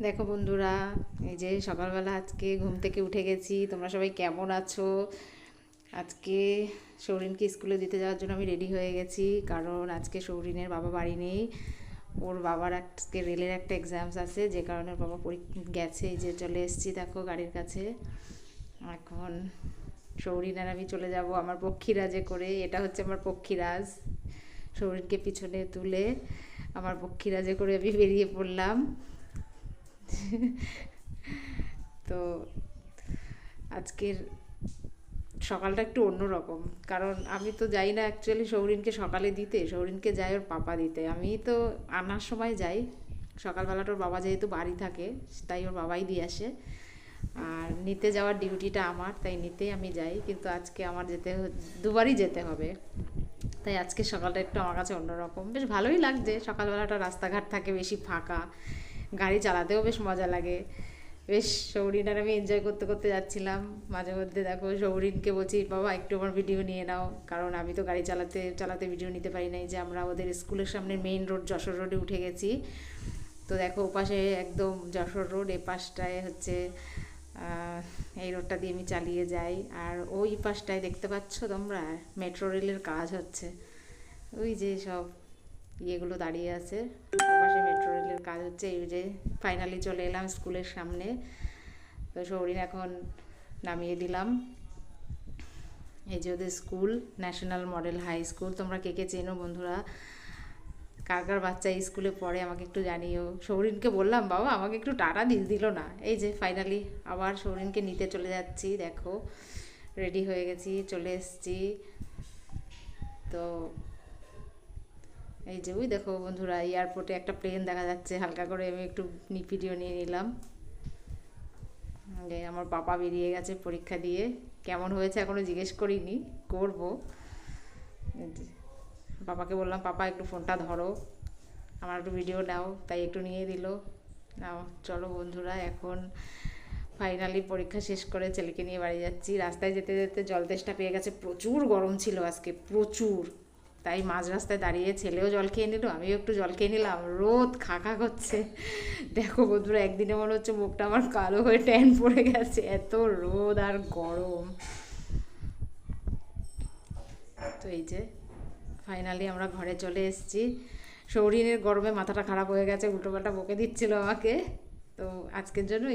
দেখো বন্ধুরা, এই যে সকালবেলা আজকে ঘুম থেকে উঠে গেছি। তোমরা সবাই কেমন আছো? আজকে সৌরিনকে স্কুলে দিতে যাওয়ার জন্য আমি রেডি হয়ে গেছি, কারণ আজকে সৌরিনের বাবা বাড়ি নেই। ওর বাবার আজকে রেলের একটা এক্সামস আছে, যে কারণে ওর বাবা গেছে। এই যে চলে এসেছি, দেখো গাড়ির কাছে। এখন সৌরিন আর আমি চলে যাব আমার পক্ষীরাজে করে। এটা হচ্ছে আমার পক্ষীরাজ। সৌরিনকে পিছনে তুলে আমার পক্ষীরাজে করে আমি বেরিয়ে পড়লাম। তো আজকের সকালটা একটু অন্যরকম, কারণ আমি তো যাই না অ্যাকচুয়ালি সৌরিনকে সকালে দিতে, সৌরিনকে যায় ওর পাপা দিতে। আমি তো আনার সময় যাই সকালবেলাটা, ওর বাবা যেহেতু বাড়ি থাকে তাই ওর বাবাই দিয়ে আসে। আর নিতে যাওয়ার ডিউটিটা আমার, তাই নিতেই আমি যাই। কিন্তু আজকে আমার দুবারই যেতে হবে। তাই আজকে সকালটা একটু আমার কাছে অন্যরকম, বেশ ভালোই লাগছে। সকালবেলাটা রাস্তাঘাট থাকে বেশি ফাঁকা, গাড়ি চালাতেও বেশ মজা লাগে। বেশ সৌরিন আর আমি এনজয় করতে করতে যাচ্ছিলাম। মাঝে মধ্যে দেখো সৌরিনকে বলছি, বাবা একটু আমার ভিডিও নিয়ে নাও, কারণ আমি তো গাড়ি চালাতে চালাতে ভিডিও নিতে পারি নাই। যে আমরা ওদের স্কুলের সামনে মেইন রোড যশোর রোডে উঠে গেছি। তো দেখো ওপাশে একদম যশোর রোড, এ পাশটায় হচ্ছে এই রোডটা দিয়ে আমি চালিয়ে যাই। আর ওই পাশটায় দেখতে পাচ্ছ তোমরা মেট্রো রেলের কাজ হচ্ছে। ওই যে সব ইয়েগুলো দাঁড়িয়ে আছে, ওপাশে মেট্রো রেলের কাজ হচ্ছে। এই যে ফাইনালি চলে এলাম স্কুলের সামনে। তো সৌরিন এখন নামিয়ে দিলাম। এই যে ওদের school, National Model High School. তোমরা কে কে চেনো বন্ধুরা? কার কার বাচ্চা এই স্কুলে পড়ে আমাকে একটু জানিও। সৌরিনকে বললাম, বাবা আমাকে একটু টাটা দিল না। এই যে ফাইনালি আবার সৌরিনকে নিতে চলে যাচ্ছি। দেখো রেডি হয়ে গেছি, চলে এসছি। তো এই যে ওই দেখো বন্ধুরা, এয়ারপোর্টে একটা প্লেন দেখা যাচ্ছে হালকা করে, আমি একটু ভিডিও নিয়ে নিলাম। আমার পাপা বেরিয়ে গেছে পরীক্ষা দিয়ে। কেমন হয়েছে এখনো জিজ্ঞেস করিনি, করব। পাপাকে বললাম, পাপা একটু ফোনটা ধরো, আমার একটু ভিডিও নাও, তাই একটু নিয়ে দিল। নাও চলো বন্ধুরা, এখন ফাইনালি পরীক্ষা শেষ করে ছেলেকে নিয়ে বাড়ি যাচ্ছি। রাস্তায় যেতে যেতে জল তেষ্টা পেয়ে গেছে, প্রচুর গরম ছিল আজকে, প্রচুর। তাই মাঝ রাস্তায় দাঁড়িয়ে ছেলেও জল খেয়ে নিল, আমিও একটু জল খেয়ে নিলাম। রোদ খাকা করছে। দেখো বন্ধুরা, একদিনে মনে হচ্ছে মুখটা আমার কালো হয়ে ট্যান পড়ে গেছে, এত রোদ আর গরম। তো এই যে ফাইনালি আমরা ঘরে চলে এসেছি। সৌরিনের গরমে মাথাটা খারাপ হয়ে গেছে, উল্টোপাল্টা বকে দিচ্ছিল আমাকে। তো আজকের জন্য